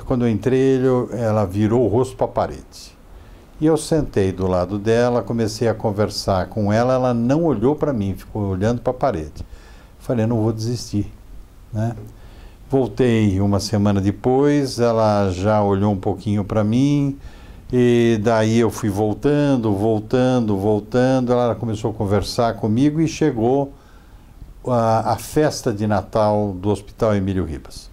Quando eu entrei, ela virou o rosto para a parede. E eu sentei do lado dela, comecei a conversar com ela, ela não olhou para mim, ficou olhando para a parede. Falei, não vou desistir, né? Voltei uma semana depois, ela já olhou um pouquinho para mim, e daí eu fui voltando, ela começou a conversar comigo e chegou a festa de Natal do Hospital Emílio Ribas.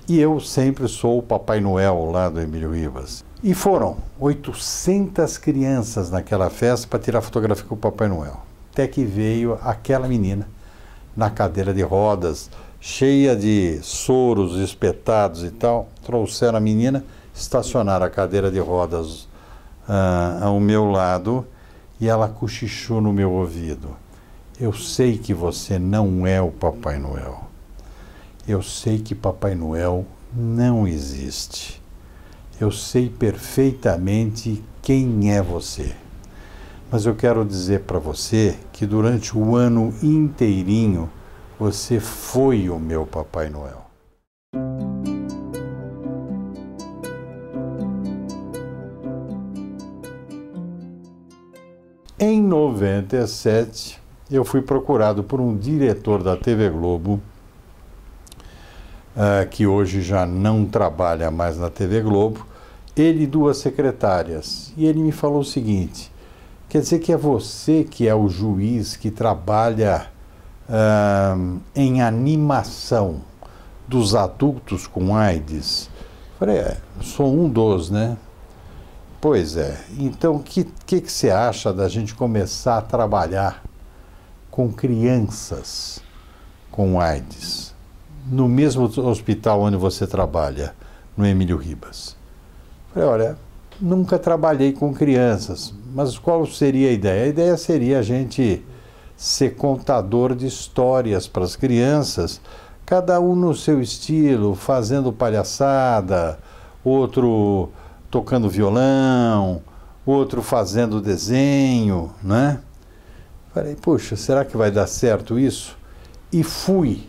E eu sempre sou o Papai Noel lá do Emílio Ribas. E foram 800 crianças naquela festa para tirar fotografia com o Papai Noel. Até que veio aquela menina na cadeira de rodas, cheia de soros espetados e tal. Trouxeram a menina, estacionaram a cadeira de rodas ao meu lado e ela cochichou no meu ouvido. Eu sei que você não é o Papai Noel. Eu sei que Papai Noel não existe. Eu sei perfeitamente quem é você. Mas eu quero dizer para você que durante o ano inteirinho você foi o meu Papai Noel. Em 97, eu fui procurado por um diretor da TV Globo, que hoje já não trabalha mais na TV Globo, ele e duas secretárias. E ele me falou o seguinte, quer dizer que é você que é o juiz que trabalha em animação dos adultos com AIDS? Falei, sou um dos, né? Pois é, então o que você acha da gente começar a trabalhar com crianças com AIDS? No mesmo hospital onde você trabalha, no Emílio Ribas. Falei, olha, nunca trabalhei com crianças, mas qual seria a ideia? A ideia seria a gente ser contador de histórias para as crianças, cada um no seu estilo, fazendo palhaçada, outro tocando violão, outro fazendo desenho, né? Falei, puxa, será que vai dar certo isso? E fui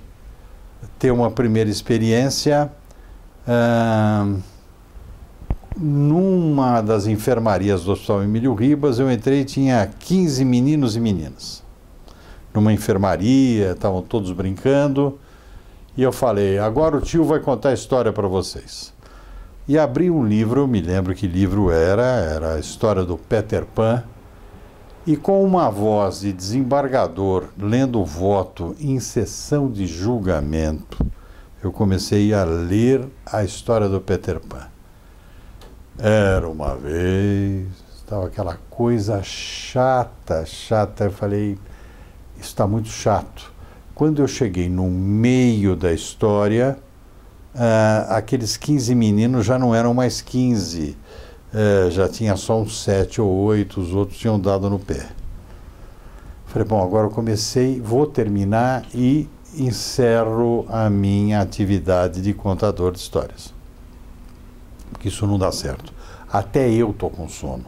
ter uma primeira experiência numa das enfermarias do Hospital Emílio Ribas. Eu entrei e tinha 15 meninos e meninas. Numa enfermaria, estavam todos brincando. E eu falei, agora o tio vai contar a história para vocês. E abri um livro, eu me lembro que livro era a história do Peter Pan. E com uma voz de desembargador lendo o voto em sessão de julgamento, eu comecei a ler a história do Peter Pan. Era uma vez, estava aquela coisa chata, eu falei, isso está muito chato. Quando eu cheguei no meio da história, aqueles 15 meninos já não eram mais 15, já tinha só uns 7 ou 8, os outros tinham dado no pé. Falei, bom, agora eu comecei, vou terminar e encerro a minha atividade de contador de histórias. Porque isso não dá certo. Até eu estou com sono.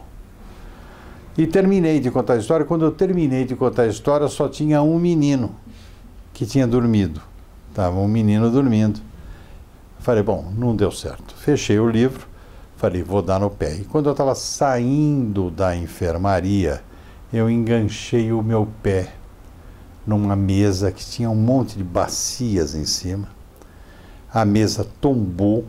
E terminei de contar a história. Quando eu terminei de contar a história, só tinha um menino que tinha dormido. Estava um menino dormindo. Falei, bom, não deu certo. Fechei o livro. Falei, vou dar no pé. E quando eu estava saindo da enfermaria, eu enganchei o meu pé numa mesa que tinha um monte de bacias em cima. A mesa tombou,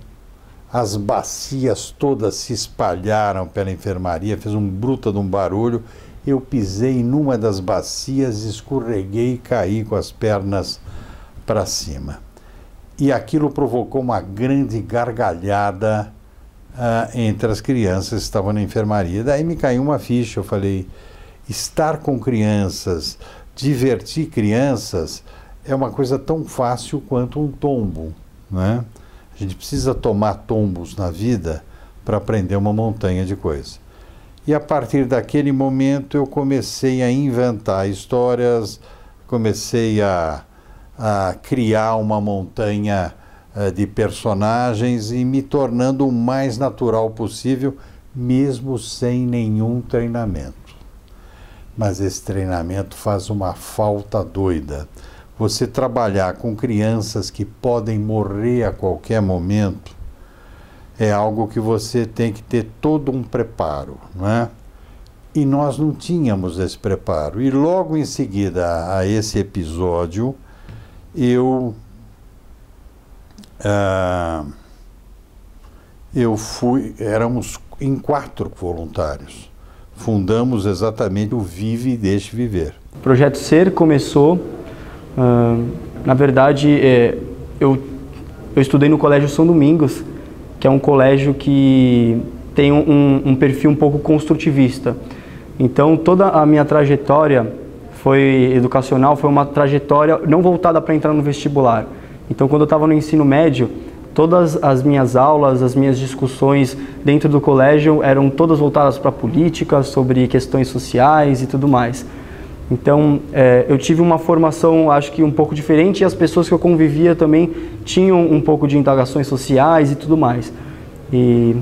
as bacias todas se espalharam pela enfermaria, fez um bruta de um barulho. Eu pisei numa das bacias, escorreguei e caí com as pernas para cima. E aquilo provocou uma grande gargalhada entre as crianças que estavam na enfermaria. Daí me caiu uma ficha, eu falei, estar com crianças, divertir crianças, é uma coisa tão fácil quanto um tombo, né? A gente precisa tomar tombos na vida para aprender uma montanha de coisas. E a partir daquele momento eu comecei a inventar histórias, comecei a criar uma montanha de personagens e me tornando o mais natural possível, mesmo sem nenhum treinamento. Mas esse treinamento faz uma falta doida. Você trabalhar com crianças que podem morrer a qualquer momento, é algo que você tem que ter todo um preparo, não é? E nós não tínhamos esse preparo. E logo em seguida a esse episódio, éramos em 4 voluntários. Fundamos exatamente o Vive e Deixe Viver. O Projeto Ser começou, na verdade, eu estudei no Colégio São Domingos, que é um colégio que tem um perfil um pouco construtivista. Então, toda a minha trajetória educacional foi uma trajetória não voltada para entrar no vestibular. Então, quando eu estava no ensino médio, todas as minhas aulas, as minhas discussões dentro do colégio eram todas voltadas para a política, sobre questões sociais e tudo mais. Então, eu tive uma formação, acho que um pouco diferente, e as pessoas que eu convivia também tinham um pouco de indagações sociais e tudo mais. E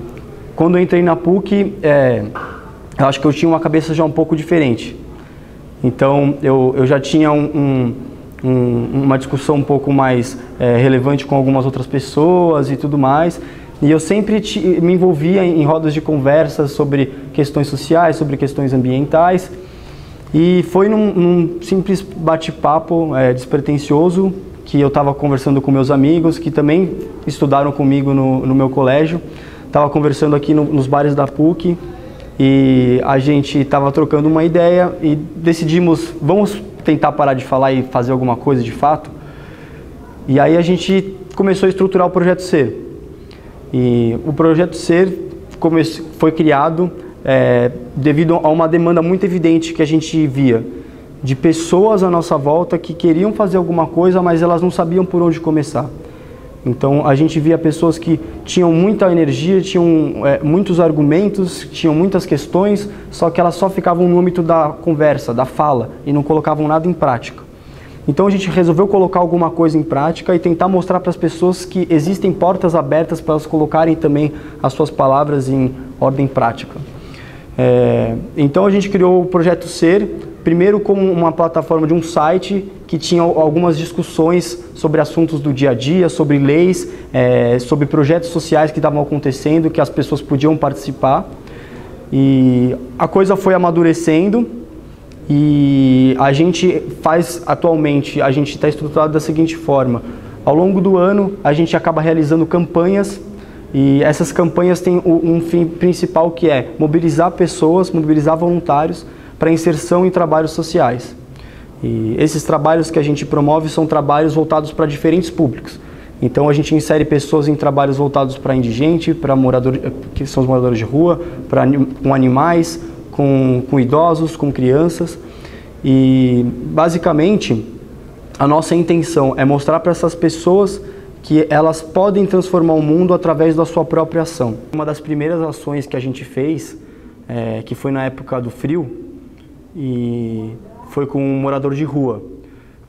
quando eu entrei na PUC, eu acho que eu tinha uma cabeça já um pouco diferente. Então, eu já tinha uma discussão um pouco mais relevante com algumas outras pessoas e tudo mais. E eu sempre me envolvia em rodas de conversas sobre questões sociais, sobre questões ambientais. E foi num simples bate-papo despretensioso que eu estava conversando com meus amigos, que também estudaram comigo no meu colégio. Estava conversando aqui nos bares da PUC e a gente estava trocando uma ideia e decidimos, vamos tentar parar de falar e fazer alguma coisa de fato. E aí a gente começou a estruturar o Projeto Ser. E o Projeto Ser foi criado devido a uma demanda muito evidente que a gente via de pessoas à nossa volta que queriam fazer alguma coisa, mas elas não sabiam por onde começar. Então a gente via pessoas que tinham muita energia, tinham muitos argumentos, tinham muitas questões, só que elas só ficavam no âmbito da conversa, da fala, e não colocavam nada em prática. Então a gente resolveu colocar alguma coisa em prática e tentar mostrar para as pessoas que existem portas abertas para elas colocarem também as suas palavras em ordem prática. Então a gente criou o Projeto Ser, primeiro como uma plataforma de um site que tinha algumas discussões sobre assuntos do dia a dia, sobre leis, sobre projetos sociais que estavam acontecendo, que as pessoas podiam participar. E a coisa foi amadurecendo e a gente atualmente, a gente está estruturado da seguinte forma: ao longo do ano a gente acaba realizando campanhas. E essas campanhas têm um fim principal, que é mobilizar pessoas, mobilizar voluntários para inserção em trabalhos sociais. E esses trabalhos que a gente promove são trabalhos voltados para diferentes públicos. Então a gente insere pessoas em trabalhos voltados para indigente, para moradores, que são os moradores de rua, com animais, com idosos, com crianças. E basicamente a nossa intenção é mostrar para essas pessoas que elas podem transformar o mundo através da sua própria ação. Uma das primeiras ações que a gente fez, que foi na época do frio, e foi com um morador de rua.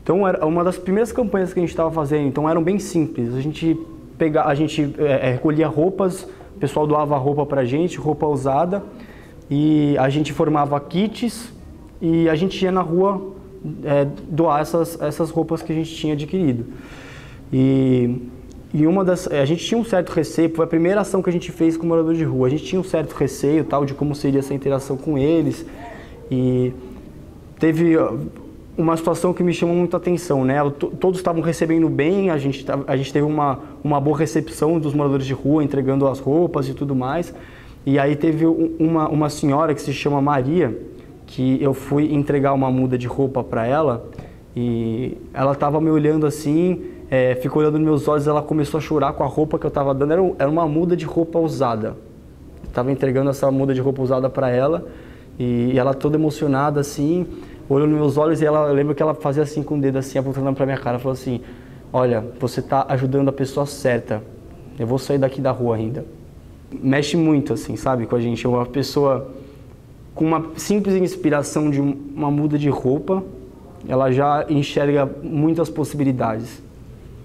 Então era uma das primeiras campanhas que a gente estava fazendo, então eram bem simples. A gente recolhia roupas, o pessoal doava roupa para a gente, roupa usada, e a gente formava kits e a gente ia na rua doar essas roupas que a gente tinha adquirido. E a gente tinha um certo receio, foi a primeira ação que a gente fez com o morador de rua. A gente tinha um certo receio de como seria essa interação com eles. E teve uma situação que me chamou muita atenção, né? Todos estavam recebendo bem, a gente teve uma boa recepção dos moradores de rua, entregando as roupas e tudo mais. E aí teve uma senhora que se chama Maria, que eu fui entregar uma muda de roupa para ela, e ela estava me olhando assim, ficou olhando nos meus olhos, ela começou a chorar com a roupa que eu estava dando. Era uma muda de roupa usada. Estava entregando essa muda de roupa usada para ela, e ela toda emocionada assim, olhou nos meus olhos, e eu lembro que ela fazia assim com o dedo assim, apontando para minha cara, falou assim: olha, você está ajudando a pessoa certa, eu vou sair daqui da rua ainda. Mexe muito assim, sabe, com a gente. Uma pessoa com uma simples inspiração de uma muda de roupa, ela já enxerga muitas possibilidades.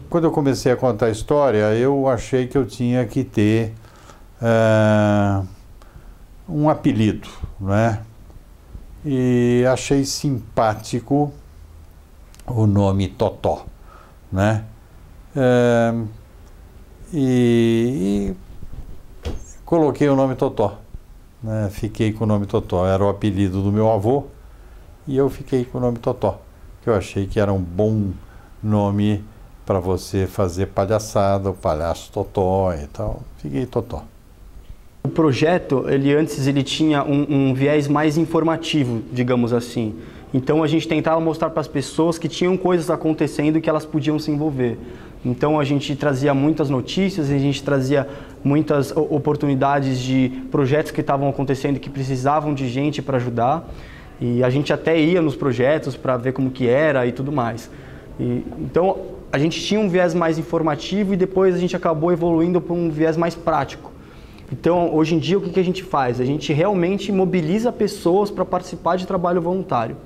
Quando eu comecei a contar a história, eu achei que eu tinha que ter um apelido, né? E achei simpático o nome Totó, né? E coloquei o nome Totó, né? Fiquei com o nome Totó, era o apelido do meu avô, e eu fiquei com o nome Totó, que eu achei que era um bom nome para você fazer palhaçada, o palhaço Totó e tal. Fiquei Totó. O projeto, antes ele tinha um viés mais informativo, digamos assim. Então a gente tentava mostrar para as pessoas que tinham coisas acontecendo e que elas podiam se envolver. Então a gente trazia muitas notícias, a gente trazia muitas oportunidades de projetos que estavam acontecendo e que precisavam de gente para ajudar. E a gente até ia nos projetos para ver como que era e tudo mais. Então a gente tinha um viés mais informativo e depois a gente acabou evoluindo para um viés mais prático. Então, hoje em dia, o que a gente faz? A gente realmente mobiliza pessoas para participar de trabalho voluntário.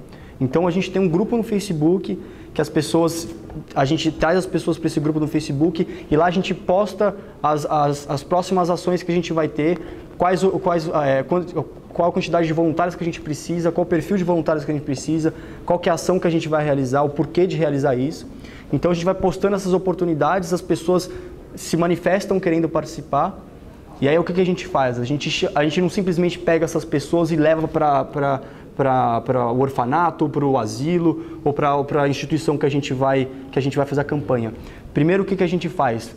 Então, a gente tem um grupo no Facebook, que a gente traz as pessoas para esse grupo no Facebook e lá a gente posta as próximas ações que a gente vai ter, qual a quantidade de voluntários que a gente precisa, qual o perfil de voluntários que a gente precisa, qual que é a ação que a gente vai realizar, o porquê de realizar isso. Então, a gente vai postando essas oportunidades, as pessoas se manifestam querendo participar. E aí o que a gente faz? A gente não simplesmente pega essas pessoas e leva para o orfanato, para o asilo ou para a instituição que a gente vai fazer a campanha. Primeiro, o que a gente faz?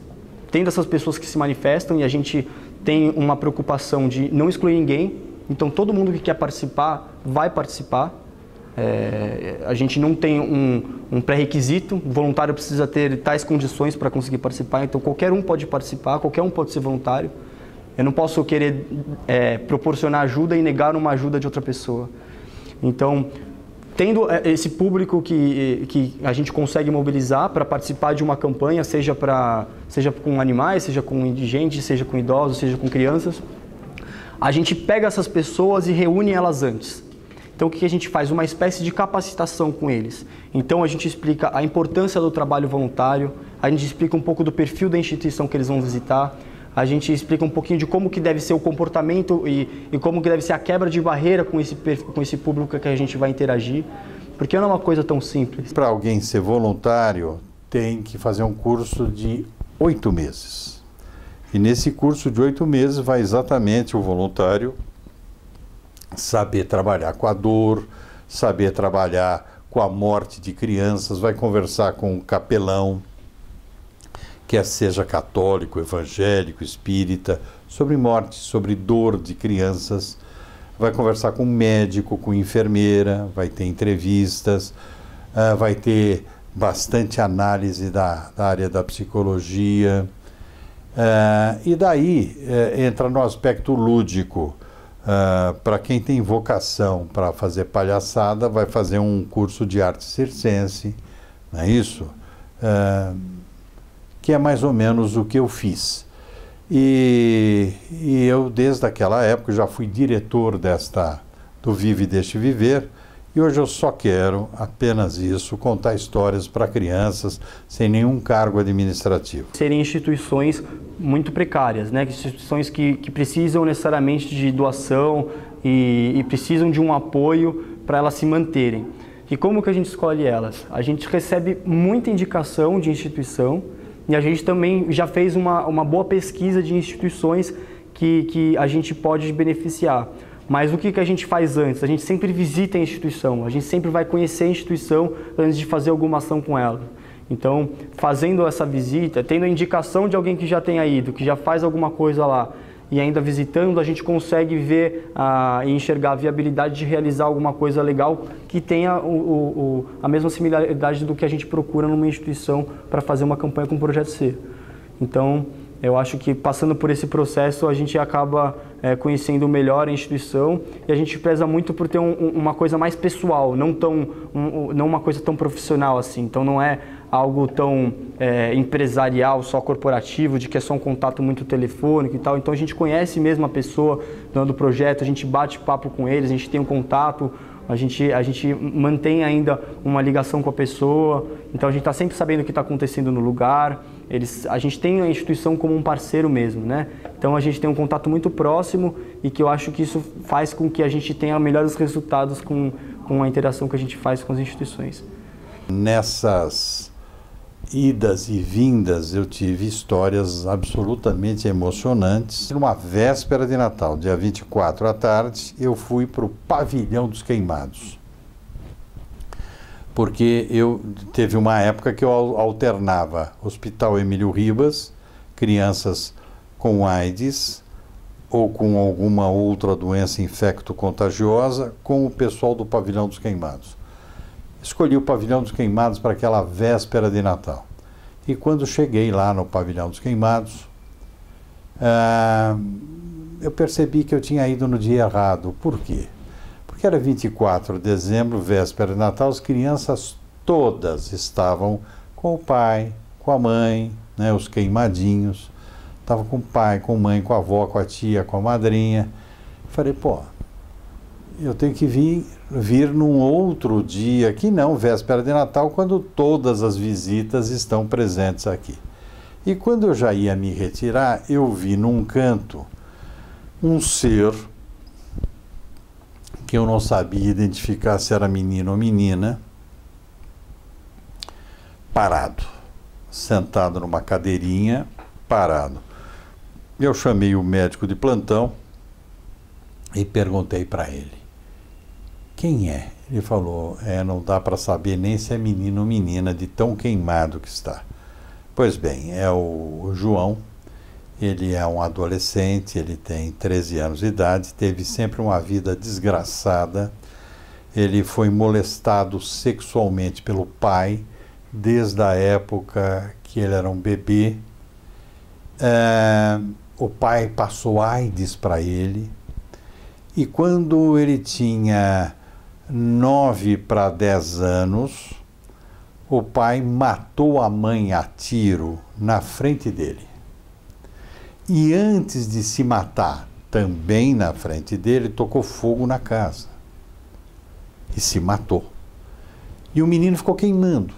Tendo essas pessoas que se manifestam e a gente tem uma preocupação de não excluir ninguém, então todo mundo que quer participar vai participar. A gente não tem um pré-requisito, o voluntário precisa ter tais condições para conseguir participar, então qualquer um pode participar, qualquer um pode ser voluntário. Eu não posso querer proporcionar ajuda e negar uma ajuda de outra pessoa. Então, tendo esse público que a gente consegue mobilizar para participar de uma campanha, seja com animais, seja com indigentes, seja com idosos, seja com crianças, a gente pega essas pessoas e reúne elas antes. Então, o que a gente faz? Uma espécie de capacitação com eles. Então, a gente explica a importância do trabalho voluntário, a gente explica um pouco do perfil da instituição que eles vão visitar, a gente explica um pouquinho de como que deve ser o comportamento e como que deve ser a quebra de barreira com esse público que a gente vai interagir, porque não é uma coisa tão simples. Para alguém ser voluntário, tem que fazer um curso de 8 meses. E nesse curso de 8 meses vai exatamente o voluntário saber trabalhar com a dor, saber trabalhar com a morte de crianças, vai conversar com o capelão, quer seja católico, evangélico, espírita, sobre morte, sobre dor de crianças, vai conversar com médico, com enfermeira, vai ter entrevistas, vai ter bastante análise da área da psicologia, e daí entra no aspecto lúdico. Para quem tem vocação para fazer palhaçada, vai fazer um curso de arte circense, não é isso? Que é mais ou menos o que eu fiz. E eu, desde aquela época, já fui diretor do Vive e Deixe Viver, e hoje eu só quero apenas isso, contar histórias para crianças, sem nenhum cargo administrativo. Serem instituições muito precárias, né? Instituições que precisam necessariamente de doação e precisam de um apoio para elas se manterem. E como que a gente escolhe elas? A gente recebe muita indicação de instituição, e a gente também já fez uma boa pesquisa de instituições que a gente pode beneficiar. Mas o que a gente faz antes? A gente sempre visita a instituição, a gente sempre vai conhecer a instituição antes de fazer alguma ação com ela. Então, fazendo essa visita, tendo a indicação de alguém que já tenha ido, que já faz alguma coisa lá, e ainda visitando, a gente consegue ver e enxergar a viabilidade de realizar alguma coisa legal que tenha a mesma similaridade do que a gente procura numa instituição para fazer uma campanha com o Projeto C. Então, eu acho que passando por esse processo, a gente acaba conhecendo melhor a instituição e a gente preza muito por ter uma coisa mais pessoal, não uma coisa tão profissional assim. Então, não é algo tão empresarial, só corporativo, de que é só um contato muito telefônico e tal. Então a gente conhece mesmo a pessoa do projeto, a gente bate papo com eles, a gente tem um contato, a gente mantém ainda uma ligação com a pessoa, então a gente está sempre sabendo o que está acontecendo no lugar, a gente tem a instituição como um parceiro mesmo, né? Então a gente tem um contato muito próximo e que eu acho que isso faz com que a gente tenha melhores resultados com a interação que a gente faz com as instituições. Nessas idas e vindas, eu tive histórias absolutamente emocionantes. Numa véspera de Natal, dia 24 à tarde, eu fui para o Pavilhão dos Queimados. Porque teve uma época que eu alternava Hospital Emílio Ribas, crianças com AIDS ou com alguma outra doença infecto-contagiosa, com o pessoal do Pavilhão dos Queimados. Escolhi o Pavilhão dos Queimados para aquela véspera de Natal. E quando cheguei lá no Pavilhão dos Queimados, eu percebi que eu tinha ido no dia errado. Por quê? Porque era 24 de dezembro, véspera de Natal, as crianças todas estavam com o pai, com a mãe, né, os queimadinhos. Estavam com o pai, com a mãe, com a avó, com a tia, com a madrinha. Falei, pô, eu tenho que vir num outro dia, que não véspera de Natal, quando todas as visitas estão presentes aqui. E quando eu já ia me retirar, eu vi num canto um ser que eu não sabia identificar se era menino ou menina, parado, sentado numa cadeirinha, parado. Eu chamei o médico de plantão e perguntei para ele, quem é? Ele falou, não dá para saber nem se é menino ou menina, de tão queimado que está. Pois bem, é o João. Ele é um adolescente, ele tem 13 anos de idade, teve sempre uma vida desgraçada. Ele foi molestado sexualmente pelo pai, desde a época que ele era um bebê. O pai passou AIDS para ele, e quando ele tinha 9 para 10 anos, o pai matou a mãe a tiro na frente dele. E antes de se matar, também na frente dele, tocou fogo na casa. E se matou. E o menino ficou queimando.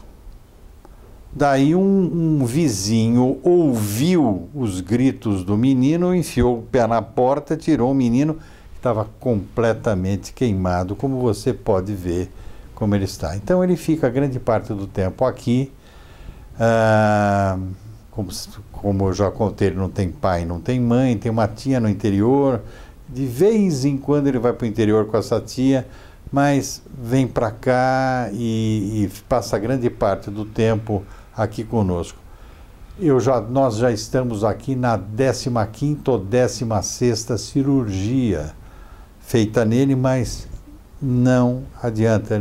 Daí um vizinho ouviu os gritos do menino, enfiou o pé na porta, tirou o menino, que estava completamente queimado, como você pode ver como ele está. Então ele fica grande parte do tempo aqui. Como eu já contei, ele não tem pai, não tem mãe, tem uma tia no interior. De vez em quando ele vai para o interior com essa tia, mas vem para cá e passa grande parte do tempo aqui conosco. Nós já estamos aqui na 15ª ou 16ª cirurgia feita nele, mas não adianta,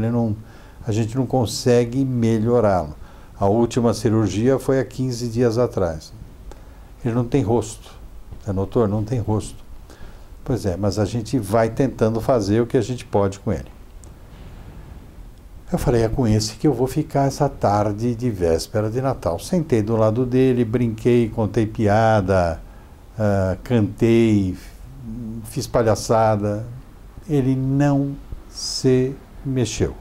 a gente não consegue melhorá-lo. A última cirurgia foi há 15 dias atrás. Ele não tem rosto. Você notou? Não tem rosto. Pois é, mas a gente vai tentando fazer o que a gente pode com ele. Eu falei, é com esse que eu vou ficar essa tarde de véspera de Natal. Sentei do lado dele, brinquei, contei piada, cantei, fiz palhaçada. Ele não se mexeu.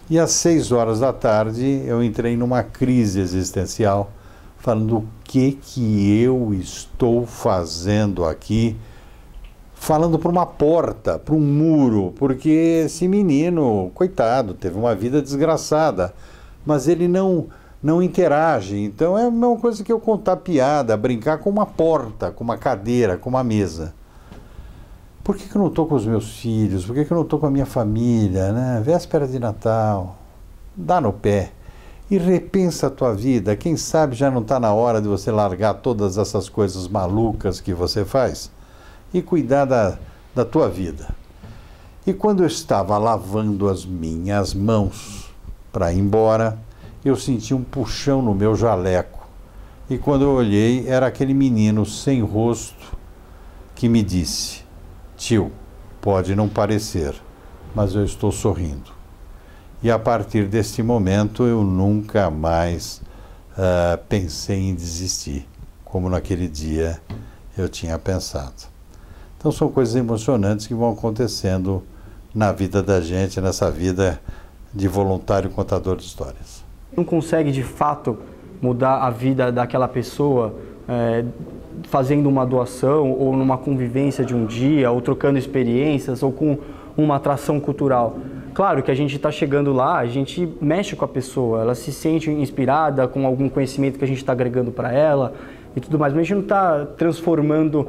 E às 6 horas da tarde eu entrei numa crise existencial, falando o que eu estou fazendo aqui, falando para uma porta, para um muro, porque esse menino, coitado, teve uma vida desgraçada, mas ele não interage. Então é a mesma coisa que eu contar piada, brincar com uma porta, com uma cadeira, com uma mesa. Por que eu não estou com os meus filhos? Por que eu não estou com a minha família, né? Véspera de Natal, dá no pé e repensa a tua vida. Quem sabe já não está na hora de você largar todas essas coisas malucas que você faz e cuidar da tua vida. E quando eu estava lavando as minhas mãos para ir embora, eu senti um puxão no meu jaleco. E quando eu olhei, era aquele menino sem rosto que me disse, tio, pode não parecer, mas eu estou sorrindo. E a partir deste momento eu nunca mais pensei em desistir, como naquele dia eu tinha pensado. Então são coisas emocionantes que vão acontecendo na vida da gente, nessa vida de voluntário contador de histórias. Não consegue de fato mudar a vida daquela pessoa fazendo uma doação ou numa convivência de um dia, ou trocando experiências, ou com uma atração cultural. claro que a gente está chegando lá, a gente mexe com a pessoa, ela se sente inspirada com algum conhecimento que a gente está agregando para ela e tudo mais, mas a gente não está transformando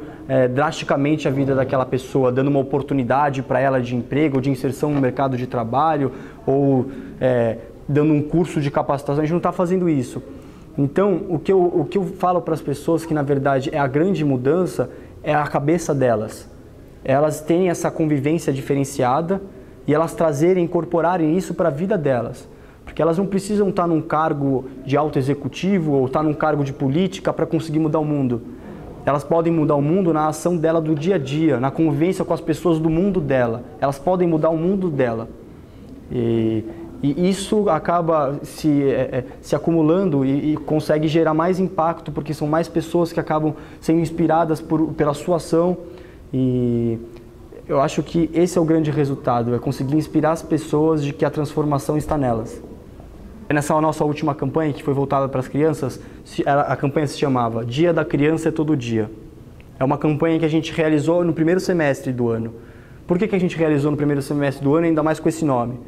drasticamente a vida daquela pessoa, dando uma oportunidade para ela de emprego, ou de inserção no mercado de trabalho, ou dando um curso de capacitação, a gente não está fazendo isso. Então, o que eu falo para as pessoas que, na verdade, é a grande mudança, é a cabeça delas. Elas têm essa convivência diferenciada e elas incorporarem isso para a vida delas. Porque elas não precisam estar num cargo de alto executivo ou estar num cargo de política para conseguir mudar o mundo. Elas podem mudar o mundo na ação dela do dia a dia, na convivência com as pessoas do mundo dela. Elas podem mudar o mundo dela. E isso acaba se acumulando e consegue gerar mais impacto, porque são mais pessoas que acabam sendo inspiradas pela sua ação. E eu acho que esse é o grande resultado, é conseguir inspirar as pessoas de que a transformação está nelas. Nessa nossa última campanha, que foi voltada para as crianças, a campanha se chamava Dia da Criança é Todo Dia. É uma campanha que a gente realizou no primeiro semestre do ano. Por que a gente realizou no primeiro semestre do ano, ainda mais com esse nome?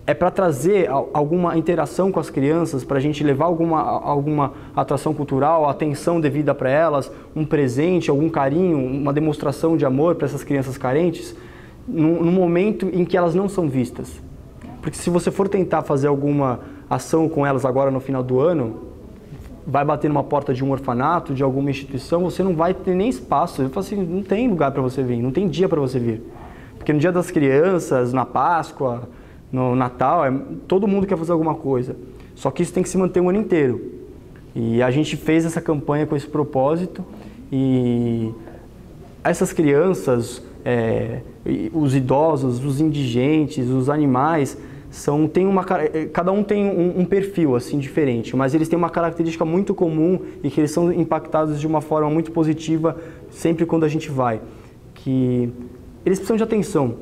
É para trazer alguma interação com as crianças, para a gente levar alguma atração cultural, atenção devida para elas, um presente, algum carinho, uma demonstração de amor para essas crianças carentes, no momento em que elas não são vistas. Porque se você for tentar fazer alguma ação com elas agora no final do ano, vai bater numa porta de um orfanato, de alguma instituição, você não vai ter nem espaço. Eu falo assim, não tem lugar para você vir, não tem dia para você vir. Porque no Dia das Crianças, na Páscoa, no Natal, todo mundo quer fazer alguma coisa. Só que isso tem que se manter o ano inteiro. E a gente fez essa campanha com esse propósito. E essas crianças, os idosos, os indigentes, os animais, cada um tem um perfil assim, diferente, mas eles têm uma característica muito comum e que eles são impactados de uma forma muito positiva sempre quando a gente vai. Que eles precisam de atenção,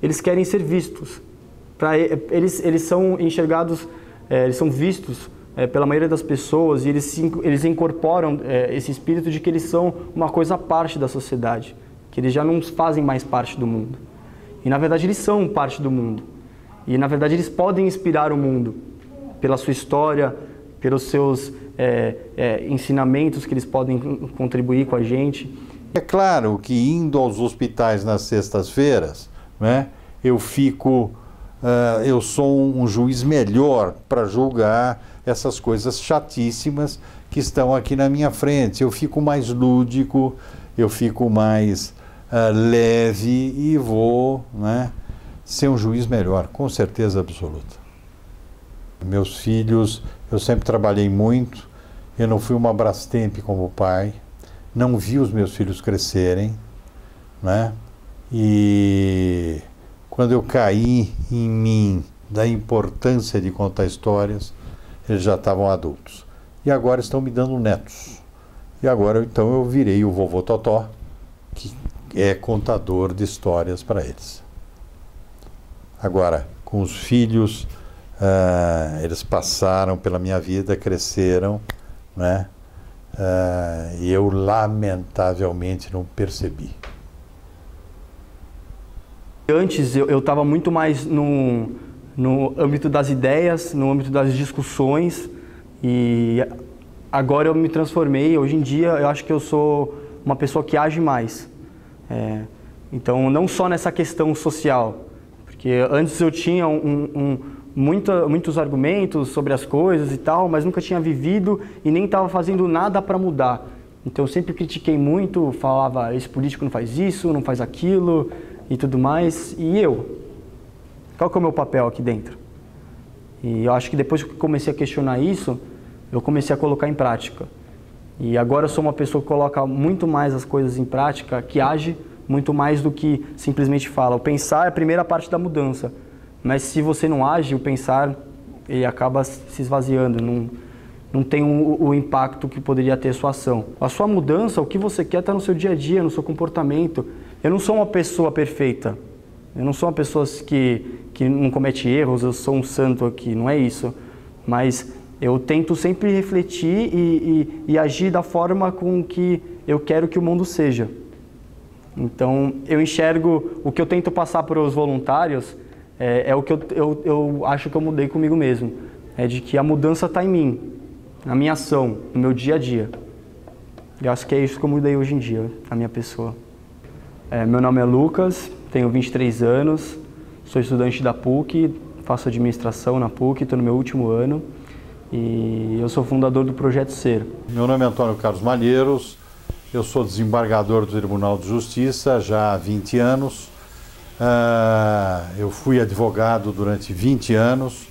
eles querem ser vistos. Eles são enxergados, eles são vistos pela maioria das pessoas e eles incorporam esse espírito de que eles são uma coisa à parte da sociedade, que eles já não fazem mais parte do mundo. E na verdade eles são parte do mundo. E na verdade eles podem inspirar o mundo pela sua história, pelos seus ensinamentos que eles podem contribuir com a gente. É claro que indo aos hospitais nas sextas-feiras, né, eu sou um juiz melhor para julgar essas coisas chatíssimas que estão aqui na minha frente. Eu fico mais lúdico, eu fico mais leve e vou, né, ser um juiz melhor, com certeza absoluta. Meus filhos, eu sempre trabalhei muito, eu não fui uma Brastemp como pai, não vi os meus filhos crescerem, né? E quando eu caí em mim da importância de contar histórias, eles já estavam adultos. E agora estão me dando netos. E agora, então, eu virei o vovô Totó, que é contador de histórias para eles. Agora, com os filhos, eles passaram pela minha vida, cresceram, né? E eu, lamentavelmente, não percebi. Antes eu estava muito mais no âmbito das ideias, no âmbito das discussões, e agora eu me transformei. Hoje em dia eu acho que eu sou uma pessoa que age mais. Então, não só nessa questão social, porque antes eu tinha muitos argumentos sobre as coisas e tal, mas nunca tinha vivido e nem estava fazendo nada para mudar. Então eu sempre critiquei muito, falava, esse político não faz isso, não faz aquilo e tudo mais. E eu? Qual que é o meu papel aqui dentro? E eu acho que depois que eu comecei a questionar isso, eu comecei a colocar em prática. E agora eu sou uma pessoa que coloca muito mais as coisas em prática, que age muito mais do que simplesmente fala. O pensar é a primeira parte da mudança, mas se você não age, o pensar ele acaba se esvaziando, não tem o impacto que poderia ter a sua ação. A sua mudança, o que você quer, está no seu dia a dia, no seu comportamento. Eu não sou uma pessoa perfeita, eu não sou uma pessoa que não comete erros, eu sou um santo aqui, não é isso. Mas eu tento sempre refletir e agir da forma com que eu quero que o mundo seja. Então, eu enxergo, o que eu tento passar para os voluntários é o que eu acho que eu mudei comigo mesmo. É de que a mudança está em mim, na minha ação, no meu dia a dia. Eu acho que é isso que eu mudei hoje em dia, a minha pessoa. Meu nome é Lucas, tenho 23 anos, sou estudante da PUC, faço administração na PUC, estou no meu último ano e eu sou fundador do Projeto Ser. Meu nome é Antônio Carlos Malheiros, eu sou desembargador do Tribunal de Justiça já há 20 anos. Eu fui advogado durante 20 anos,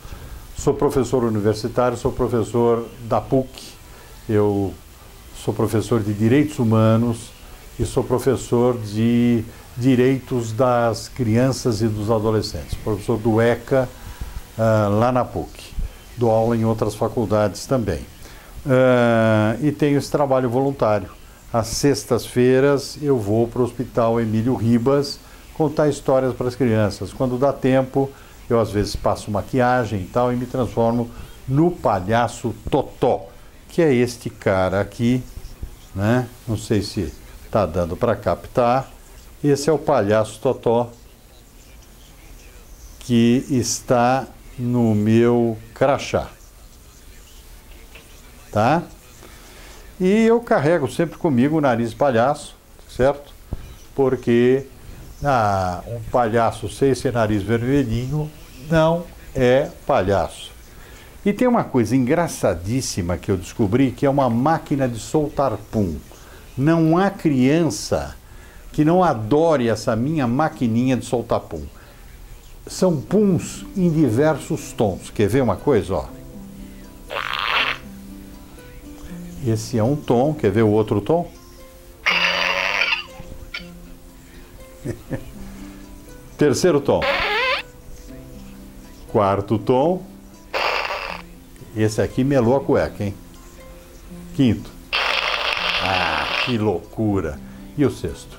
sou professor universitário, sou professor da PUC, eu sou professor de Direitos Humanos e sou professor de Direitos das Crianças e dos Adolescentes, professor do ECA lá na PUC. Dou aula em outras faculdades também. E tenho esse trabalho voluntário. Às sextas-feiras eu vou para o Hospital Emílio Ribas contar histórias para as crianças. Quando dá tempo, eu às vezes passo maquiagem e tal e me transformo no palhaço Totó, que é este cara aqui, né? Não sei se está dando para captar. Esse é o palhaço Totó que está no meu crachá, tá? E eu carrego sempre comigo o nariz palhaço, certo? Porque um palhaço sem esse nariz vermelhinho não é palhaço. E tem uma coisa engraçadíssima que eu descobri, que é uma máquina de soltar pum. Não há criança que não adore essa minha maquininha de soltar pum. São puns em diversos tons. Quer ver uma coisa, ó? Esse é um tom, quer ver o outro tom? Terceiro tom. Quarto tom. Esse aqui melou a cueca, hein? Quinto. Ah, que loucura. E o sexto?